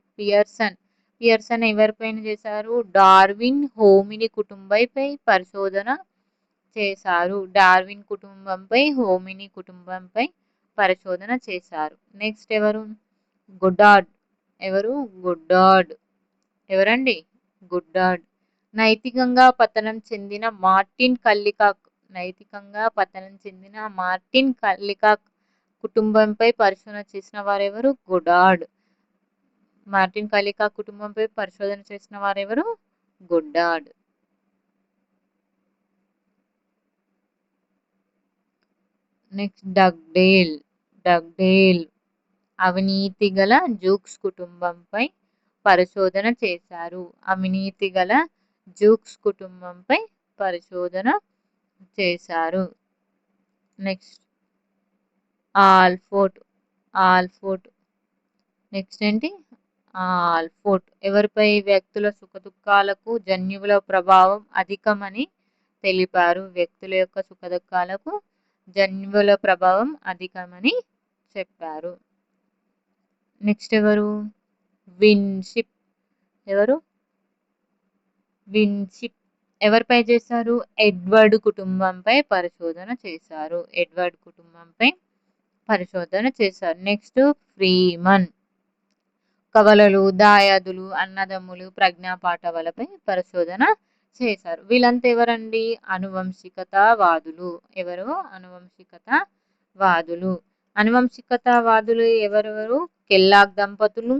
పియర్సన్ ఎవరిపైన చేశారు? డార్విన్ హోమిని కుటుంబంపై పరిశోధన చేశారు. డార్విన్ కుటుంబంపై, హోమిని కుటుంబంపై పరిశోధన చేశారు. నెక్స్ట్ ఎవరు? గుడ్డార్డ్. ఎవరు? గుడ్డార్డ్. ఎవరండి? గుడ్డార్డ్. నైతికంగా పతనం చెందిన మార్టిన్ కల్లికాక్. నైతికంగా పతనం చెందిన మార్టిన్ కల్లికాక్ కుటుంబంపై పరిశోధన చేసిన వారెవరు? గుడార్డ్. మార్టిన్ కల్లికాక్ కుటుంబంపై పరిశోధన చేసిన వారెవరు? గుడ్డార్డ్. Next Dugdale. డగ్డేల్ అవినీతి గల జూక్స్ కుటుంబంపై పరిశోధన చేశారు. అవినీతి గల జూక్స్ కుటుంబంపై పరిశోధన చేశారు. నెక్స్ట్ ఆల్ఫోర్డ్. ఆల్ఫోర్డ్. నెక్స్ట్ ఏంటి? ఆల్ఫోర్డ్ ఎవరిపై? వ్యక్తుల సుఖదుఖాలకు జన్యువుల ప్రభావం అధికమని తెలిపారు. వ్యక్తుల యొక్క సుఖదుఖాలకు జన్యువుల ప్రభావం అధికమని చెప్పారు. నెక్స్ట్ ఎవరు? విన్షిప్. ఎవరు? విన్షిప్ ఎవరిపై చేశారు? ఎడ్వర్డ్ కుటుంబంపై పరిశోధన చేశారు. ఎడ్వర్డ్ కుటుంబంపై పరిశోధన చేశారు. Next Freeman. కవలలు, దాయాదులు, అన్నదమ్ములు, ప్రజ్ఞాపాఠవాలపై పరిశోధన చేశారు. వీళ్ళంతా ఎవరండి? అనువంశికతావాదులు. ఎవరు? అనువంశికతావాదులు. అనువంశికతావాదులు ఎవరెవరు? కెల్లాగ్ దంపతులు,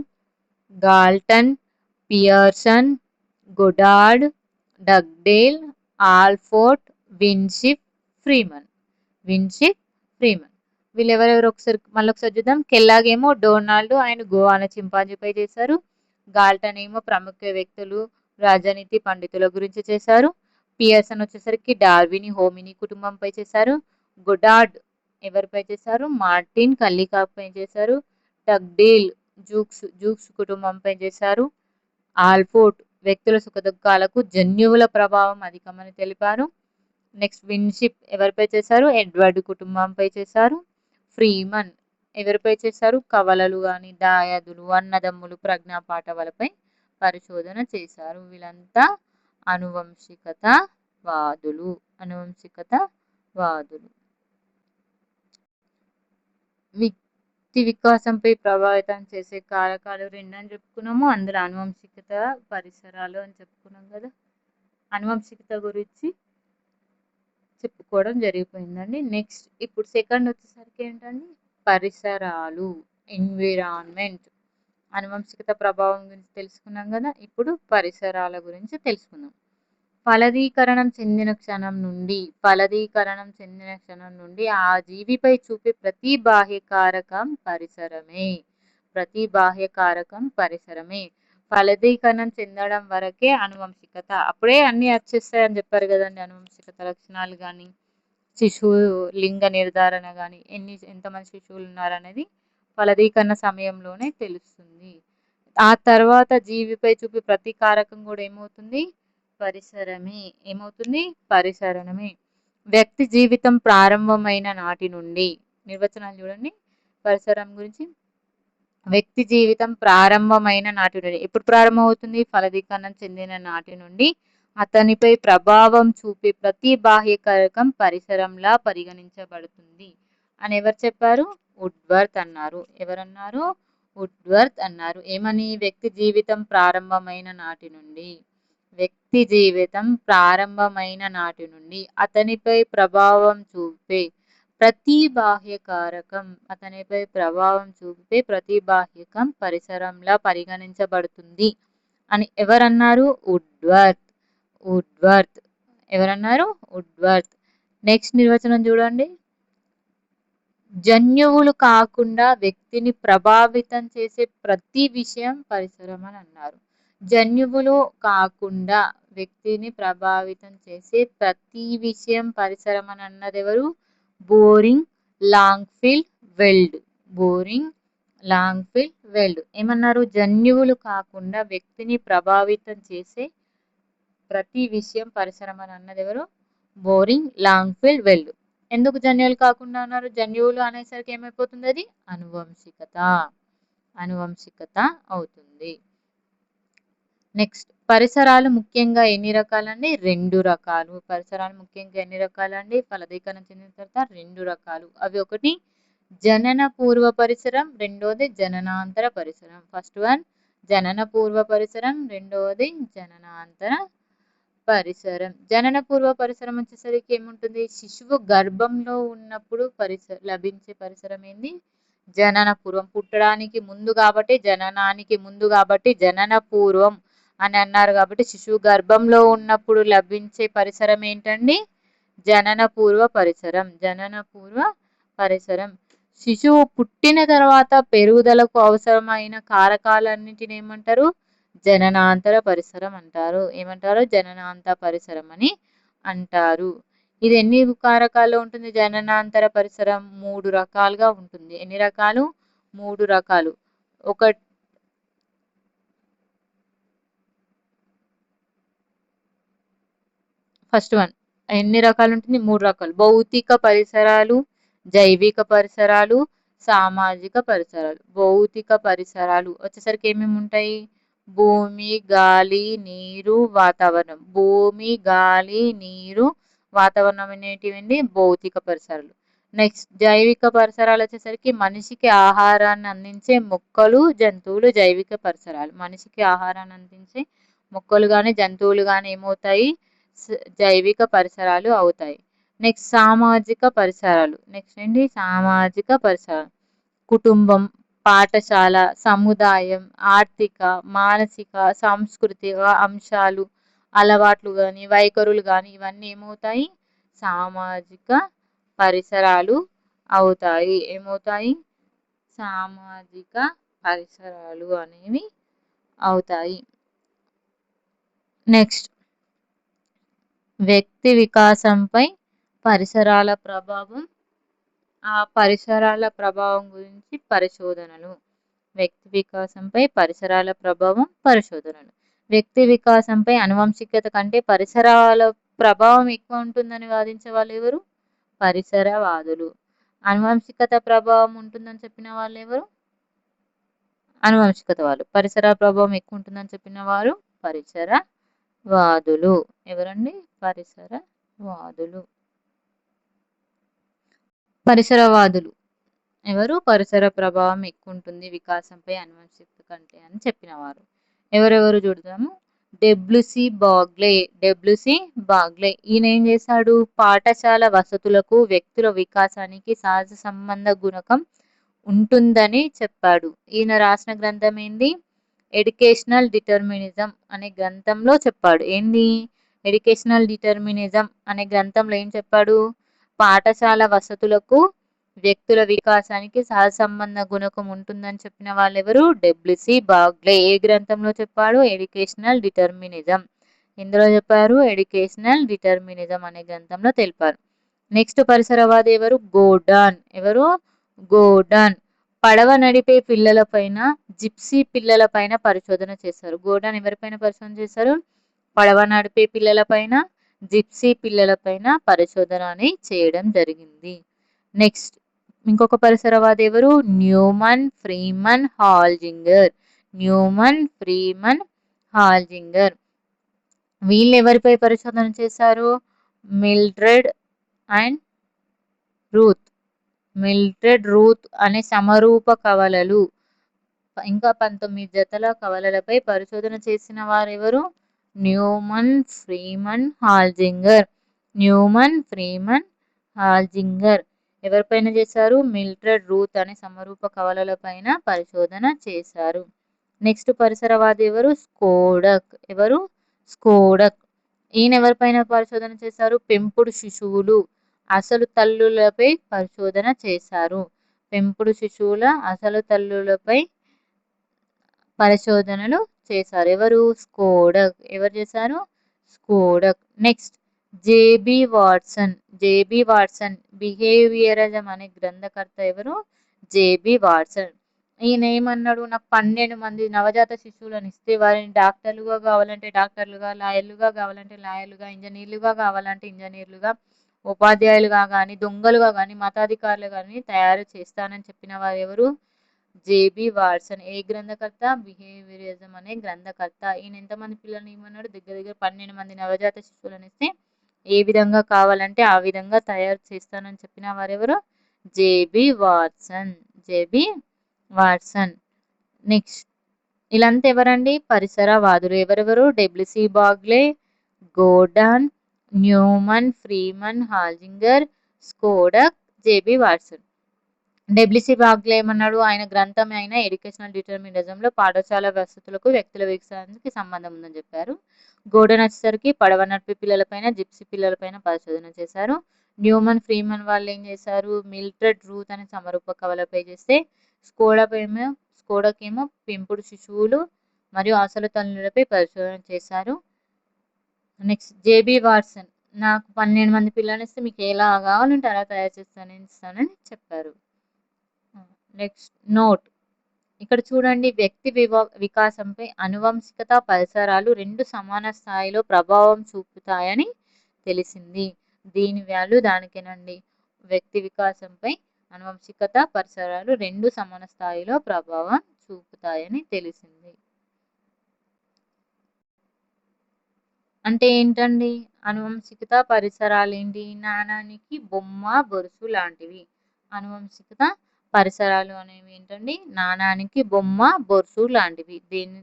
Galton, Pearson, Goddard, Dugdale, Alford, Winship, Freeman. Winship, Freeman. వీళ్ళు ఎవరెవరు మళ్ళొకసారి చూద్దాం. కెల్లాగ్ ఏమో డొనాల్డ్ ఆయన గోవా అనే చింపాంజీపై చేశారు. గాల్టన్ ఏమో ప్రముఖ వ్యక్తులు, రాజనీతి పండితుల గురించి చేశారు. పియర్సన్ వచ్చేసరికి డార్విని హోమిని కుటుంబంపై చేశారు. గొడార్డ్ ఎవరిపై చేశారు? మార్టిన్ కల్లికాక్ పై చేశారు. డగ్డేల్ జూక్స్ కుటుంబంపై చేశారు. ఆల్ఫోర్డ్ వ్యక్తుల సుఖదుఖాలకు జన్యువుల ప్రభావం అధికమని తెలిపారు. నెక్స్ట్ విన్షిప్ ఎవరిపై చేశారు? ఎడ్వర్డ్ కుటుంబంపై చేశారు. ఫ్రీమన్ ఎవరిపై చేశారు? కవలలు కానీ, దాయాదులు, అన్నదమ్ములు, ప్రజ్ఞాపాఠవాలపై పరిశోధన చేశారు. వీళ్ళంతా అనువంశికతావాదులు. అనువంశికతావాదులు. వ్యక్తి వికాసంపై ప్రభావితం చేసే కారకాలు 2 అని చెప్పుకున్నాము. అందులో అనువంశికత, పరిసరాలు అని చెప్పుకున్నాం కదా. అనువంశికత గురించి చెప్పుకోవడం జరిగిపోయిందండి. నెక్స్ట్ ఇప్పుడు సెకండ్ వచ్చేసరికి ఏంటండి? పరిసరాలు, ఎన్విరాన్మెంట్. అనువంశికత ప్రభావం గురించి తెలుసుకున్నాం కదా. ఇప్పుడు పరిసరాల గురించి తెలుసుకుందాం. ఫలదీకరణం చెందిన క్షణం నుండి ఆ జీవిపై చూపే ప్రతి బాహ్య కారకం పరిసరమే. ప్రతి బాహ్య కారకం పరిసరమే. ఫలదీకరణం చెందడం వరకే అనువంశికత. అప్పుడే అన్ని వచ్చేస్తాయని చెప్పారు కదండి. అనువంశికత లక్షణాలు కానీ, శిశువు లింగ నిర్ధారణ కానీ, ఎంతమంది శిశువులు ఉన్నారనేది ఫలదీకరణ సమయంలోనే తెలుస్తుంది. ఆ తర్వాత జీవిపై చూపే ప్రతి కారకం కూడా ఏమవుతుంది? పరిసరమే. ఏమవుతుంది? పరిసరమే. వ్యక్తి జీవితం ప్రారంభమైన నాటి నుండి, నిర్వచనాలు చూడండి పరిసరం గురించి. వ్యక్తి జీవితం ప్రారంభమైన నాటి నుండి, ఎప్పుడు ప్రారంభమవుతుంది? ఫలదీకరణం చెందిన నాటి నుండి అతనిపై ప్రభావం చూపే ప్రతి బాహ్య కారకం పరిసరంలా పరిగణించబడుతుంది అని ఎవరు చెప్పారు? వుడ్వర్త్ అన్నారు. ఎవరన్నారు? వుడ్వర్త్ అన్నారు. ఏమని? వ్యక్తి జీవితం ప్రారంభమైన నాటి నుండి, వ్యక్తి జీవితం ప్రారంభమైన నాటి నుండి అతనిపై ప్రభావం చూపే ప్రతిబాహ్యకారకం అతనిపై ప్రభావం చూపే ప్రతిబాహ్యకం పరిసరంలా పరిగణించబడుతుంది అని ఎవరన్నారు? వుడ్వర్త్. వుడ్వర్త్ ఎవరన్నారు? వుడ్వర్త్. నెక్స్ట్ నిర్వచనం చూడండి. జన్యువులు కాకుండా వ్యక్తిని ప్రభావితం చేసే ప్రతి విషయం పరిసరం అని అన్నారు. జన్యువులు కాకుండా వ్యక్తిని ప్రభావితం చేసే ప్రతి విషయం పరిసరం అని అన్నది ఎవరు? Boring Langfeld Weld. Boring Langfeld Weld ఏమన్నారు? జన్యువులు కాకుండా వ్యక్తిని ప్రభావితం చేసే ప్రతి విషయం పరిసరం అని అన్నది ఎవరు? Boring Langfeld Weld. ఎందుకు జన్యువులు కాకుండా అన్నారు? జన్యువులు అనేసరికి ఏమైపోతుంది? అది అనువంశికత. అనువంశికత అవుతుంది. నెక్స్ట్ పరిసరాలు ముఖ్యంగా ఎన్ని రకాలండి? 2 రకాలు. పరిసరాలు ముఖ్యంగా ఎన్ని రకాలండి? ఫలదీకరణ చెందిన తర్వాత 2 రకాలు. అవి ఒకటి జనన పూర్వ పరిసరం, రెండోది జననాంతర పరిసరం. ఫస్ట్ వన్ జనన పూర్వ పరిసరం, రెండవది జననాంతర పరిసరం. జనన పూర్వ పరిసరం వచ్చేసరికి ఏముంటుంది? శిశువు గర్భంలో ఉన్నప్పుడు లభించే పరిసరం ఏంది? జనన పూర్వం. పుట్టడానికి ముందు కాబట్టి, జననానికి ముందు కాబట్టి జనన పూర్వం అని అన్నారు కాబట్టి శిశువు గర్భంలో ఉన్నప్పుడు లభించే పరిసరం ఏంటండి? జనన పూర్వ పరిసరం. జనన పూర్వ పరిసరం. శిశువు పుట్టిన తర్వాత పెరుగుదలకు అవసరమైన కారకాలన్నిటిని ఏమంటారు? జననాంతర పరిసరం అంటారు. ఏమంటారు? జననాంతర పరిసరం అని అంటారు. ఇది ఎన్ని కారకాల్లో ఉంటుంది? జననాంతర పరిసరం 3 రకాలుగా ఉంటుంది. ఎన్ని రకాలు? 3 రకాలు. ఫస్ట్ వన్ ఎన్ని రకాలు ఉంటుంది? 3 రకాలు. భౌతిక పరిసరాలు, జైవిక పరిసరాలు, సామాజిక పరిసరాలు. భౌతిక పరిసరాలు వచ్చేసరికి ఏమేమి ఉంటాయి? భూమి, గాలి, నీరు, వాతావరణం. భూమి, గాలి, నీరు, వాతావరణం అనేటివండి భౌతిక పరిసరాలు. నెక్స్ట్ జైవిక పరిసరాలు వచ్చేసరికి మనిషికి ఆహారాన్ని అందించే మొక్కలు, జంతువులు జైవిక పరిసరాలు. మనిషికి ఆహారాన్ని అందించే మొక్కలు కానీ జంతువులు కానీ ఏమవుతాయి? జైవిక పరిసరాలు అవుతాయి. నెక్స్ట్ సామాజిక పరిసరాలు. నెక్స్ట్ ఏంటి? సామాజిక పరిసరాలు. కుటుంబం, పాఠశాల, సముదాయం, ఆర్థిక, మానసిక, సాంస్కృతిక అంశాలు, అలవాట్లు కానీ వైఖరులు కానీ ఇవన్నీ ఏమవుతాయి? సామాజిక పరిసరాలు అవుతాయి. ఏమవుతాయి? సామాజిక పరిసరాలు అనేవి అవుతాయి. నెక్స్ట్ వ్యక్తి వికాసంపై పరిసరాల ప్రభావం. ఆ పరిసరాల ప్రభావం గురించి పరిశోధనలు. వ్యక్తి వికాసంపై పరిసరాల ప్రభావం పరిశోధనలు. వ్యక్తి వికాసంపై అనువంశికత కంటే పరిసరాల ప్రభావం ఎక్కువ ఉంటుందని వాదించే వాళ్ళు ఎవరు? పరిసరవాదులు. అనువంశికత ప్రభావం ఉంటుందని చెప్పిన వాళ్ళు ఎవరు? అనువంశికత వాళ్ళు. పరిసర ప్రభావం ఎక్కువ ఉంటుందని చెప్పిన వారు పరిసరవాదులు. ఎవరండి? పరిసరవాదులు. పరిసరవాదులు ఎవరు? పరిసర ప్రభావం ఎక్కువ ఉంటుంది వికాసంపై అనువంశికత కంటే అని చెప్పిన వారు. ఎవరెవరు చూద్దాము. WC Bagley. డబ్ల్యూసి బాగ్లే ఈయన ఏం చేశాడు? పాఠశాల వసతులకు వ్యక్తుల వికాసానికి సహజ సంబంధ గుణకం ఉంటుందని చెప్పాడు. ఈయన రాసిన గ్రంథం ఏంది? ఎడ్యుకేషనల్ డిటర్మినిజం అనే గ్రంథంలో చెప్పాడు. ఏంది? ఎడ్యుకేషనల్ డిటర్మినిజం అనే గ్రంథంలో ఏం చెప్పాడు? పాఠశాల వసతులకు వ్యక్తుల వికాసానికి సహజ సంబంధ గుణకం ఉంటుందని చెప్పిన వాళ్ళు ఎవరు? WC Bagley. ఏ గ్రంథంలో చెప్పాడు? Educational determinism. ఇందులో చెప్పారు ఎడ్యుకేషనల్ డిటర్మినిజం అనే గ్రంథంలో తెలిపారు. నెక్స్ట్ పరిసరవాది ఎవరు? గోర్డాన్. ఎవరు? గోర్డాన్. పడవ నడిపే పిల్లల పైన, జిప్సీ పిల్లల పైన పరిశోధన చేశారు. గోర్డాన్ ఎవరిపైన పరిశోధన చేశారు? పడవ నడిపే పిల్లల పైన, జిప్సీ పిల్లల పైన పరిశోధన అని చేయడం జరిగింది. నెక్స్ట్ ఇంకొక పరిసరవాది ఎవరు? Newman Freeman Holzinger. Newman Freeman Holzinger. వీళ్ళు ఎవరిపై పరిశోధన చేశారు? Mildred and Ruth. Mildred Ruth అనే సమరూప కవలలు ఇంకా 19 జతల కవలలపై పరిశోధన చేసిన వారెవరు? Newman Freeman Holzinger. Newman Freeman Holzinger. ఎవరిపైన చేశారు? మిల్డ్రెడ్ రూత్ అనే సమరూప కవలలపైన పరిశోధన చేశారు. నెక్స్ట్ పరిసరవాది ఎవరు? స్కోడక్. ఎవరు? స్కోడక్. ఈయన ఎవరిపైన పరిశోధన చేశారు? పెంపుడు శిశువులు అసలు తల్లులపై పరిశోధన చేశారు. పెంపుడు శిశువుల అసలు తల్లులపై పరిశోధనలు చేశారు. ఎవరు? స్కోడక్. ఎవరు చేశారు? Skodak. Next JB Watson. JB Watson behaviourism అనే గ్రంథకర్త ఎవరు? JB Watson. ఈయన ఏమన్నాడు? నాకు 12 మంది నవజాత శిశువులను ఇస్తే వారిని డాక్టర్లుగా కావాలంటే డాక్టర్లుగా, లాయర్లుగా కావాలంటే లాయర్లుగా, ఇంజనీర్లుగా కావాలంటే ఇంజనీర్లుగా, ఉపాధ్యాయులుగా కానీ దొంగలుగా కానీ మతాధికారులు కానీ తయారు చేస్తానని చెప్పిన వారు ఎవరు? JB Watson. ఏ గ్రంథకర్త? బిహేవియరిజం అనే గ్రంథకర్త. ఈయన ఎంతమంది పిల్లల్ని ఇవ్వమన్నాడు? దగ్గర దగ్గర 12 మంది నవజాత శిశువులను ఇస్తే ఏ విధంగా కావాలంటే ఆ విధంగా తయారు చేస్తానని చెప్పిన వారెవరు? JB Watson. JB Watson. Next వీళ్ళంతా ఎవరండి? పరిసరవాదులు. ఎవరెవరు? WC Bagley, Gordon, Newman, Freeman, Holzinger, Skodak, JB Watson. WC Bagley ఏమన్నాడు? ఆయన గ్రంథం అయిన ఎడ్యుకేషనల్ డిటర్మినిజంలో పాఠశాల వసతులకు వ్యక్తుల వికాసానికి సంబంధం ఉందని చెప్పారు. గోర్డన్ వచ్చేసరికి పడవ నడిపి పిల్లలపైన, జిప్సీ పిల్లలపైన పరిశోధన చేశారు. న్యూమన్, ఫ్రీమన్ వాళ్ళు ఏం చేశారు? మిల్డ్రెడ్ రూత్ అనే సమరూప కవలపై చేస్తే, స్కోడకేమో పెంపుడు శిశువులు మరియు అసలు తల్లులపై పరిశోధన చేశారు. నెక్స్ట్ జేబి వాట్సన్ నాకు 12 మంది పిల్లల్ని ఇస్తే మీకు ఎలా కావాలంటే అలా తయారు చేస్తానని చెప్పారు. Next note. ఇక్కడ చూడండి, వ్యక్తి వికాసంపై అనువంశికత పరిసరాలు రెండు సమాన స్థాయిలో ప్రభావం చూపుతాయని తెలిసింది. దీని వాల్యూ దానికేనండి. వ్యక్తి వికాసంపై అనువంశికత పరిసరాలు రెండు సమాన స్థాయిలో ప్రభావం చూపుతాయని తెలిసింది. అంటే ఏంటండి? అనువంశికత పరిసరాలు ఏంటి? నాణానికి బొమ్మ, బొరుసు లాంటివి. అనువంశికత పరిసరాలు అనేవి ఏంటండి? నాణానికి బొమ్మ, బొరుసు లాంటివి. దీని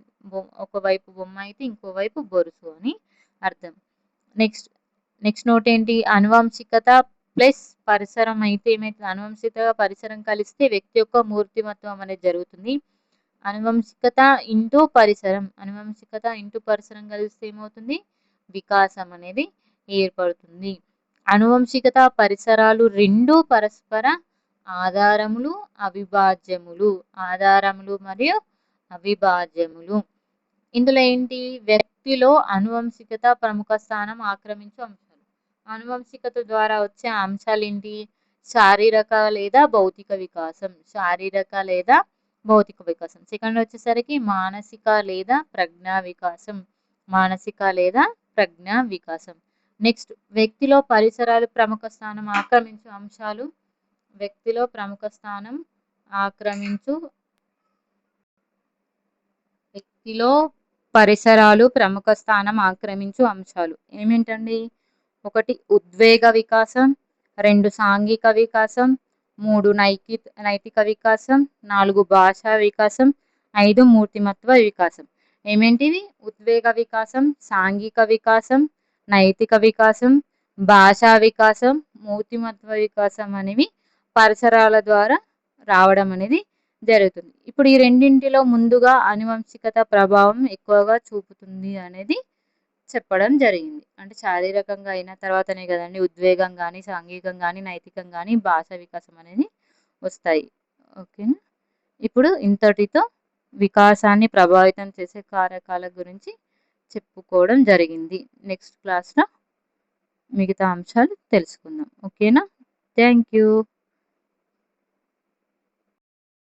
ఒకవైపు బొమ్మ అయితే ఇంకోవైపు బొరుసు అని అర్థం. నెక్స్ట్ నోట్ ఏంటి? అనువంశికత ప్లస్ పరిసరం అయితే ఏమైతుంది? అనువంశికత పరిసరం కలిస్తే వ్యక్తి యొక్క మూర్తిమత్వం అనేది జరుగుతుంది. అనువంశికత ఇంటూ పరిసరం, అనువంశికత ఇంటూ పరిసరం కలిస్తే ఏమవుతుంది? వికాసం అనేది ఏర్పడుతుంది. అనువంశికత పరిసరాలు రెండు పరస్పర ఆధారములు, అవిభాజ్యములు. ఆధారములు మరియు అవిభాజ్యములు. ఇందులో ఏంటి? వ్యక్తిలో అనువంశికత ప్రముఖ స్థానం ఆక్రమించు అంశాలు. అనువంశికత ద్వారా వచ్చే అంశాలు ఏంటి? శారీరక లేదా భౌతిక వికాసం. శారీరక లేదా భౌతిక వికాసం. సెకండ్ వచ్చేసరికి మానసిక లేదా ప్రజ్ఞా వికాసం. మానసిక లేదా ప్రజ్ఞా వికాసం. నెక్స్ట్ వ్యక్తిలో పరిసరాలు ప్రముఖ స్థానం ఆక్రమించు అంశాలు. వ్యక్తిలో ప్రముఖ స్థానం ఆక్రమించు వ్యక్తిలో పరిసరాలు ప్రముఖ స్థానం ఆక్రమించు అంశాలు ఏమిటండి? 1 ఉద్వేగ వికాసం, 2 సాంఘిక వికాసం, 3 నైతిక వికాసం, 4 భాషా వికాసం, 5 మూర్తిమత్వ వికాసం. ఏమేంటివి? ఉద్వేగ వికాసం, సాంఘిక వికాసం, నైతిక వికాసం, భాషా వికాసం, మూర్తిమత్వ వికాసం అనేవి పరిసరాల ద్వారా రావడం అనేది జరుగుతుంది. ఇప్పుడు ఈ రెండింటిలో ముందుగా అనువంశికత ప్రభావం ఎక్కువగా చూపుతుంది అనేది చెప్పడం జరిగింది. అంటే శారీరకంగా అయిన తర్వాతనే కదండి ఉద్వేగం కానీ, సాంఘికం కానీ, నైతికం కానీ, భాష వికాసం అనేది వస్తాయి. ఓకేనా? ఇప్పుడు ఇంతటితో వికాసాన్ని ప్రభావితం చేసే కారకాల గురించి చెప్పుకోవడం జరిగింది. నెక్స్ట్ క్లాస్లో మిగతా అంశాలు తెలుసుకుందాం. ఓకేనా? Thank you.